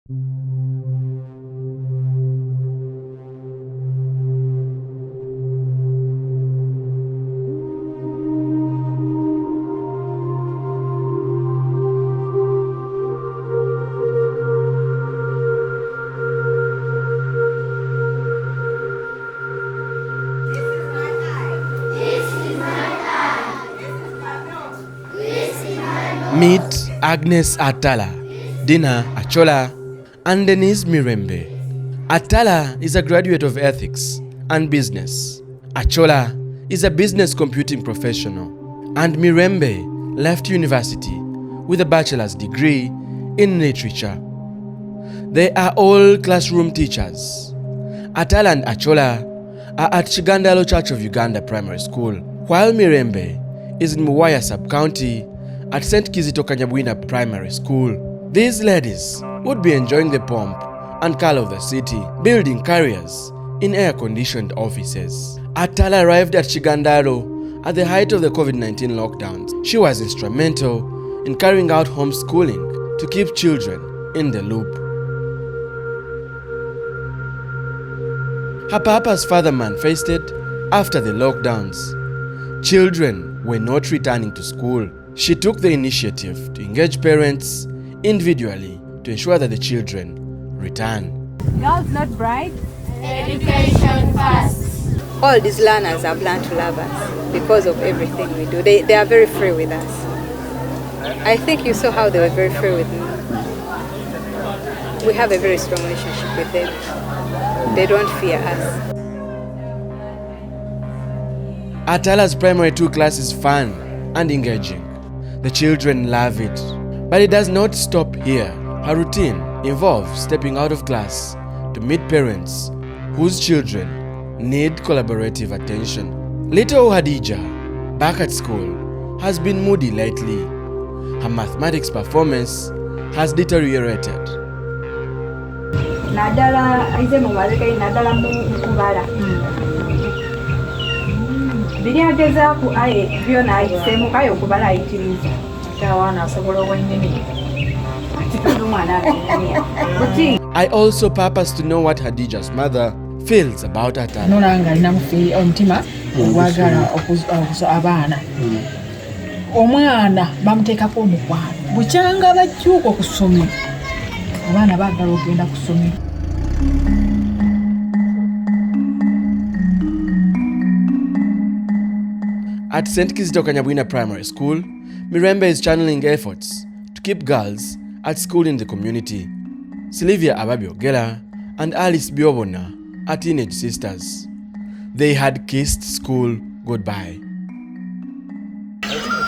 Meet Agnes Atala, Dina Achola, and Denise Mirembe. Atala is a graduate of ethics and business. Achola is a business computing professional. And Mirembe left university with a bachelor's degree in literature. They are all classroom teachers. Atala and Achola are at Chigandalo Church of Uganda Primary School, while Mirembe is in Muwaya Sub-County at St. Kizito Kanyabwina Primary School. These ladies would be enjoying the pomp and color of the city, building careers in air-conditioned offices. Atala arrived at Chigandalo at the height of the COVID-19 lockdowns. She was instrumental in carrying out homeschooling to keep children in the loop. Her papa's father manifested after the lockdowns. Children were not returning to school. She took the initiative to engage parents individually to ensure that the children return. Girls not bright. Education first. All these learners have learned to love us because of everything we do. They are very free with us. I think you saw how they were very free with me. We have a very strong relationship with them. They don't fear us. Atala's primary 2 class is fun and engaging. The children love it. But it does not stop here. Her routine involves stepping out of class to meet parents whose children need collaborative attention. Little Hadija, back at school, has been moody lately. Her mathematics performance has deteriorated. I also purpose to know what Hadija's mother feels about Atala. Omwana bamuteekako omukwano bukyanga bajjuuka okusomera abaana baagala okugenda kusomera. At St. Kizito Kanyabwina Primary School, Mirembe is channeling efforts to keep girls at school in the community. Sylvia Ababiogela and Alice Biobona are teenage sisters. They had kissed school goodbye.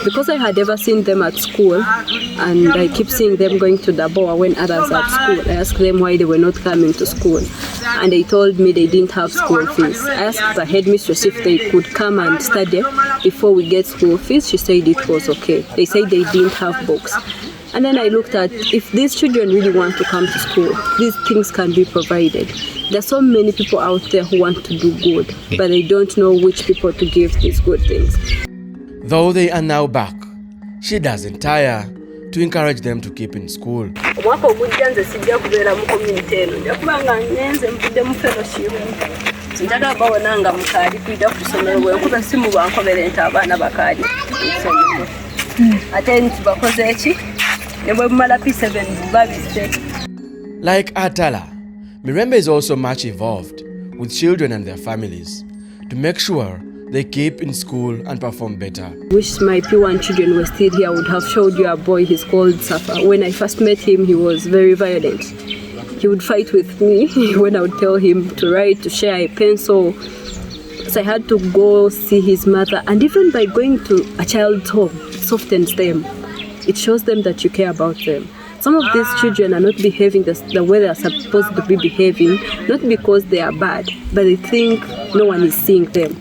Because I had ever seen them at school and I keep seeing them going to Daboa when others are at school, I asked them why they were not coming to school. And they told me they didn't have school fees. I asked the headmistress if they could come and study before we get school fees. She said it was okay. They said they didn't have books. And then I looked at if these children really want to come to school, these things can be provided. There are so many people out there who want to do good, but they don't know which people to give these good things. Though they are now back, she doesn't tire to encourage them to keep in school. Like Atala, Mirembe is also much involved with children and their families to make sure they keep in school and perform better. Wish my P1 children were still here. I would have showed you a boy, he's called Safa. When I first met him, he was very violent. He would fight with me when I would tell him to write, to share a pencil. So I had to go see his mother. And even by going to a child's home, it softens them. It shows them that you care about them. Some of these children are not behaving the way they are supposed to be behaving, not because they are bad, but they think no one is seeing them.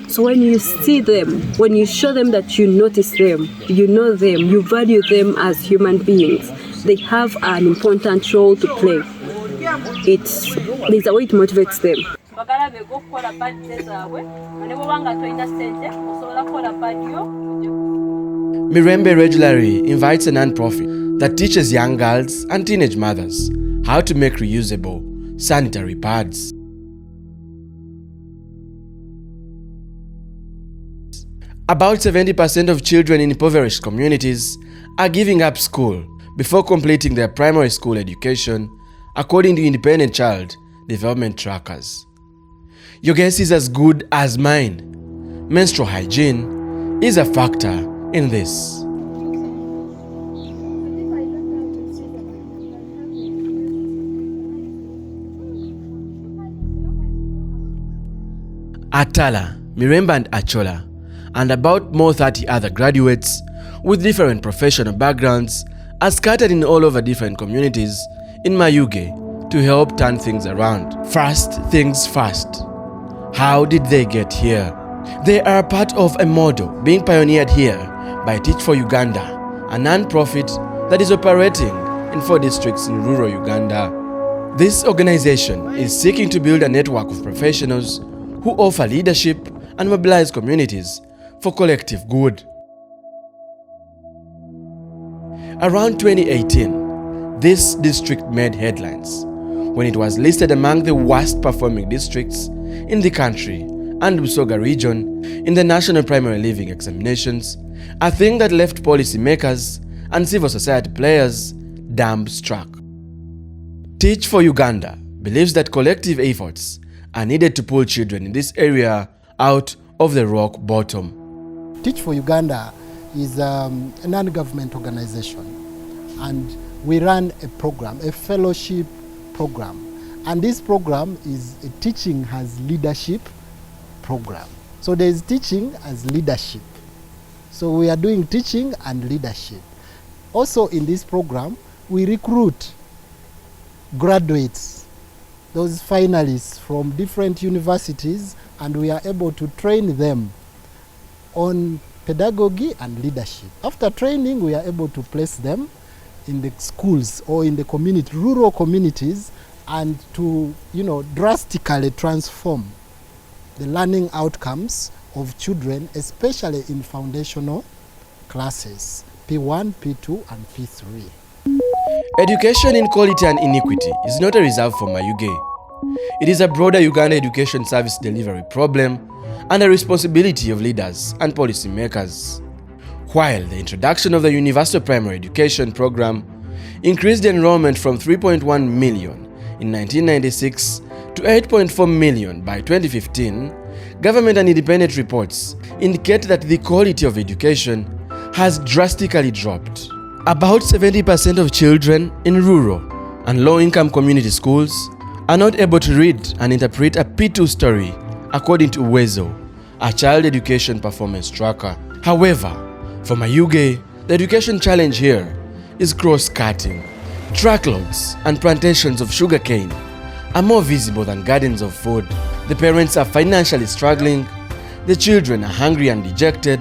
So when you see them, when you show them that you notice them, you know them, you value them as human beings, they have an important role to play. There's a way it motivates them. Mirembe regularly invites a non-profit that teaches young girls and teenage mothers how to make reusable sanitary pads. About 70% of children in impoverished communities are giving up school before completing their primary school education, according to independent child development trackers. Your guess is as good as mine. Menstrual hygiene is a factor in this. Atala, Mirembe and Achola, and about more 30 other graduates with different professional backgrounds are scattered in all over different communities in Mayuge to help turn things around. First things first. How did they get here? They are part of a model being pioneered here by Teach For Uganda, a non-profit that is operating in 4 districts in rural Uganda. This organization is seeking to build a network of professionals who offer leadership and mobilize communities for collective good. Around 2018, this district made headlines when it was listed among the worst performing districts in the country and Busoga region in the National Primary Living Examinations, a thing that left policymakers and civil society players dumbstruck. Teach For Uganda believes that collective efforts are needed to pull children in this area out of the rock bottom. Teach For Uganda is a non-government organization, and we run a program, a fellowship program. And this program is a teaching as leadership program. So there is teaching as leadership. So we are doing teaching and leadership. Also in this program, we recruit graduates, those finalists from different universities, and we are able to train them on pedagogy and leadership. After training, we are able to place them in the schools or in the community, rural communities, and to, drastically transform the learning outcomes of children, especially in foundational classes, P1, P2, and P3. Education inequality and inequity is not a reserve for Mayuge. It is a broader Uganda education service delivery problem and a responsibility of leaders and policymakers. While the introduction of the Universal Primary Education Program increased enrollment from 3.1 million in 1996 to 8.4 million by 2015, government and independent reports indicate that the quality of education has drastically dropped. About 70% of children in rural and low-income community schools are not able to read and interpret a P2 story, according to M.A.Y.U.G.E, a child education performance tracker. However, for Mayuge, the education challenge here is cross-cutting. Truckloads and plantations of sugarcane are more visible than gardens of food. The parents are financially struggling, the children are hungry and dejected,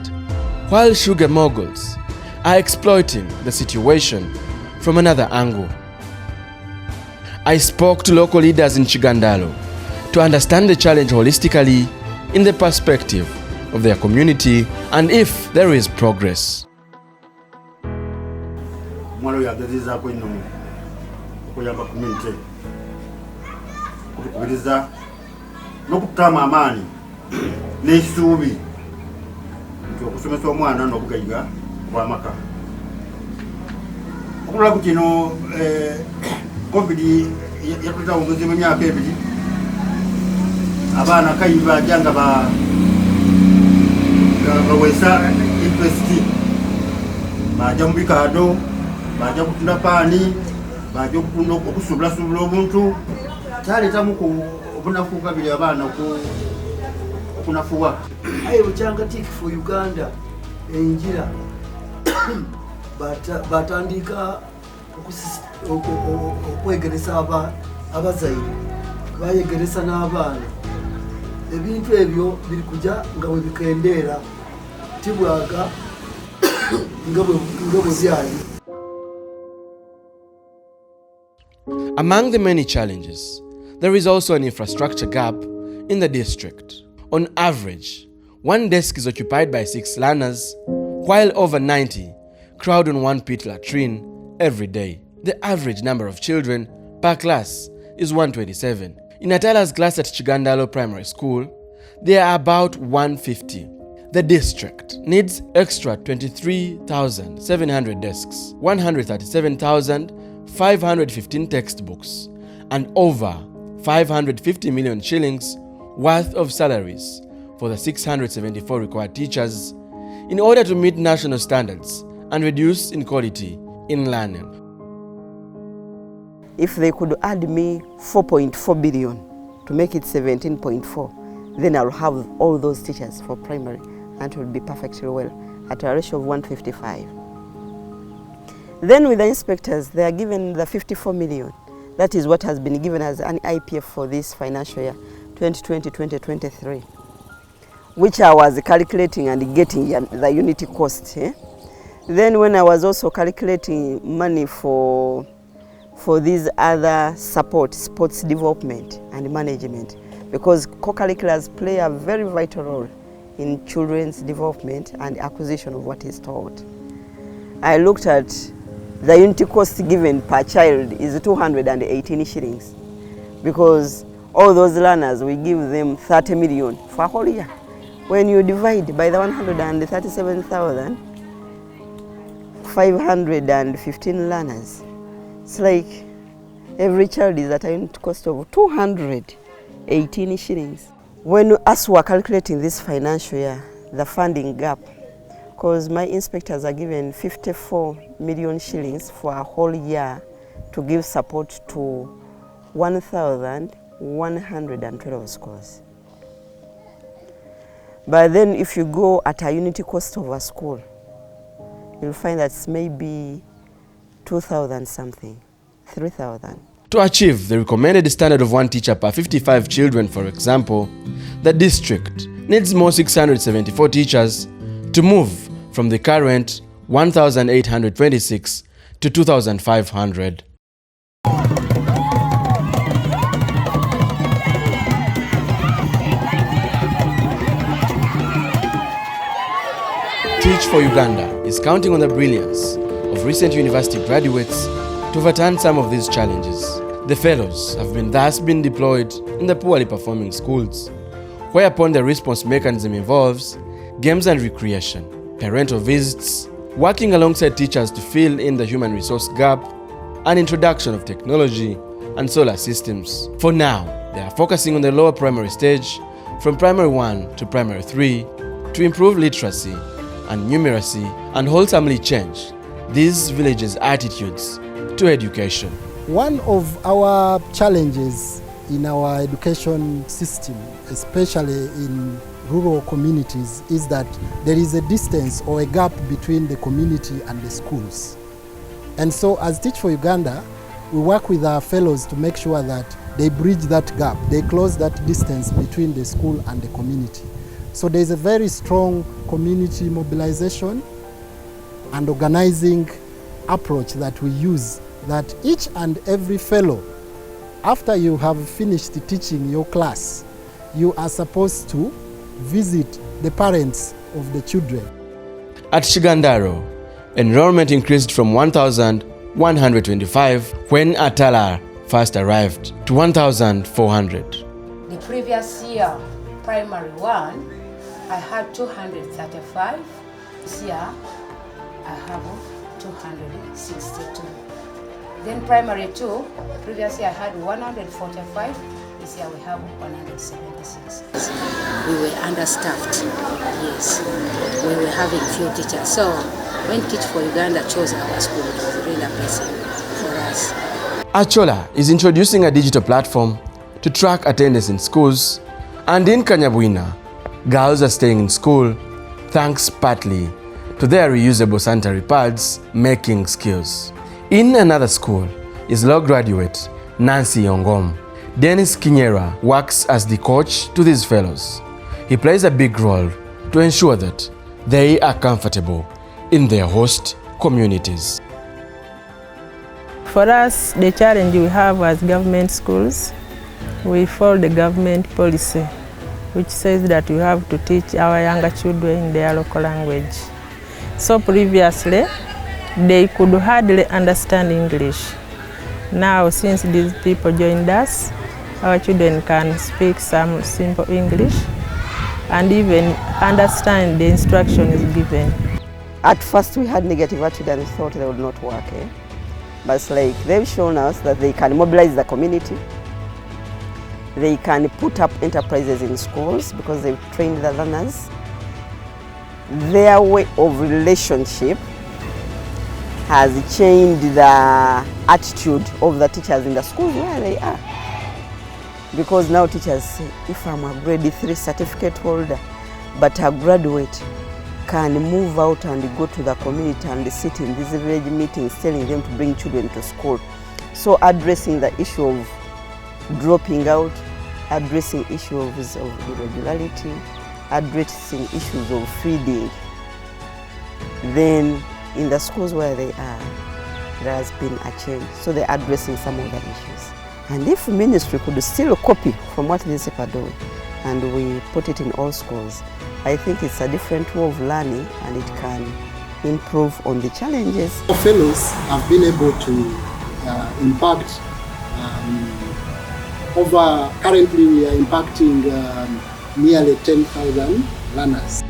while sugar moguls are exploiting the situation from another angle. I spoke to local leaders in Chigandalo to understand the challenge holistically in the perspective of their community and if there is progress. Kuyamba community kutukubiriza n'okutama amaani n'essuubi nti okusomesa omwana n'okugayiga kw'amaka. Okulaba ku kino covid yatuletawo omuzibu emyaka ebiri, abaana kayiba ajja nga bawesa interest, bajja mu bikaado, bajja kutunda paani, bajja okusubula omuntu, kyaleetamu obunafu bwabiri abaana okunafuwa. Aye bukyanga Teach For Uganda enjira batandika okwegeresa abazaire, bayegeresa n'abaana. Ebintu ebyo biri kujja nga bwe bikendeera tibwaga nga bwe byali. Among the many challenges, there is also an infrastructure gap in the district. On average, one desk is occupied by 6 learners, while over 90 crowd on one pit latrine every day. The average number of children per class is 127. In Atala's class at Chigandalo Primary School, there are about 150. The district needs extra 23,700 desks, 137,515 textbooks, and over 550 million shillings worth of salaries for the 674 required teachers in order to meet national standards and reduce inequality in learning. If they could add me 4.4 billion to make it 17.4, then I'll have all those teachers for primary and it will be perfectly well at a ratio of 155. Then with the inspectors, they are given the 54 million. That is what has been given as an IPF for this financial year, 2020-2023, which I was calculating and getting the unity cost. Then when I was also calculating money for these other support, sports development and management, because co-curriculars play a very vital role in children's development and acquisition of what is taught. I looked at the unity cost given per child is 218 shillings, because all those learners, we give them 30 million for a whole year. When you divide by the 137,515 learners, it's like every child is at a unit cost of 218 shillings. When us were calculating this financial year, the funding gap, because my inspectors are given 54 million shillings for a whole year to give support to 1,112 schools. But then if you go at a unity cost of a school, you'll find that's maybe 2,000 something, 3,000. To achieve the recommended standard of 1 teacher per 55 children, for example, the district needs more 674 teachers to move from the current 1,826 to 2,500. Teach for Uganda is counting on the brilliance of recent university graduates to overturn some of these challenges. The fellows have thus been deployed in the poorly performing schools, whereupon the response mechanism involves games and recreation, parental visits, working alongside teachers to fill in the human resource gap, and introduction of technology and solar systems. For now, they are focusing on the lower primary stage from primary 1 to primary 3 to improve literacy and numeracy and wholesomely change these villages' attitudes to education. One of our challenges in our education system, especially in rural communities, is that there is a distance or a gap between the community and the schools. And so as Teach for Uganda, we work with our fellows to make sure that they bridge that gap, they close that distance between the school and the community. So there is a very strong community mobilization and organizing approach that we use, that each and every fellow, after you have finished teaching your class, you are supposed to visit the parents of the children. At Chigandalo, enrollment increased from 1,125 when Atala first arrived to 1,400. The previous year, primary 1, I had 235. This year, I have 262. Then primary 2, previous year I had 145. This year we have 176. We were understaffed, yes. We were having few teachers. So when Teach for Uganda chose our school, it was really a blessing for us. Achola is introducing a digital platform to track attendance in schools, and in Kanyabwina, girls are staying in school thanks partly to their reusable sanitary pads making skills. In another school is law graduate Nancy Ongom. Dennis Kinyera works as the coach to these fellows. He plays a big role to ensure that they are comfortable in their host communities. For us, the challenge we have as government schools, we follow the government policy, which says that we have to teach our younger children in their local language. So previously, they could hardly understand English. Now, since these people joined us, our children can speak some simple English and even understand the instruction is given. At first we had negative attitude and thought they would not work. But it's like they've shown us that they can mobilize the community. They can put up enterprises in schools because they've trained the learners. Their way of relationship has changed the attitude of the teachers in the schools where they are. Because now teachers say, if I'm a grade 3 certificate holder, but a graduate can move out and go to the community and sit in these village meetings telling them to bring children to school. So addressing the issue of dropping out, addressing issues of irregularity, addressing issues of feeding. Then in the schools where they are, there has been a change. So they're addressing some of the issues. And if ministry could still copy from what these people are doing, and we put it in all schools, I think it's a different way of learning and it can improve on the challenges. Our fellows have been able to impact currently we are impacting nearly 10,000 learners.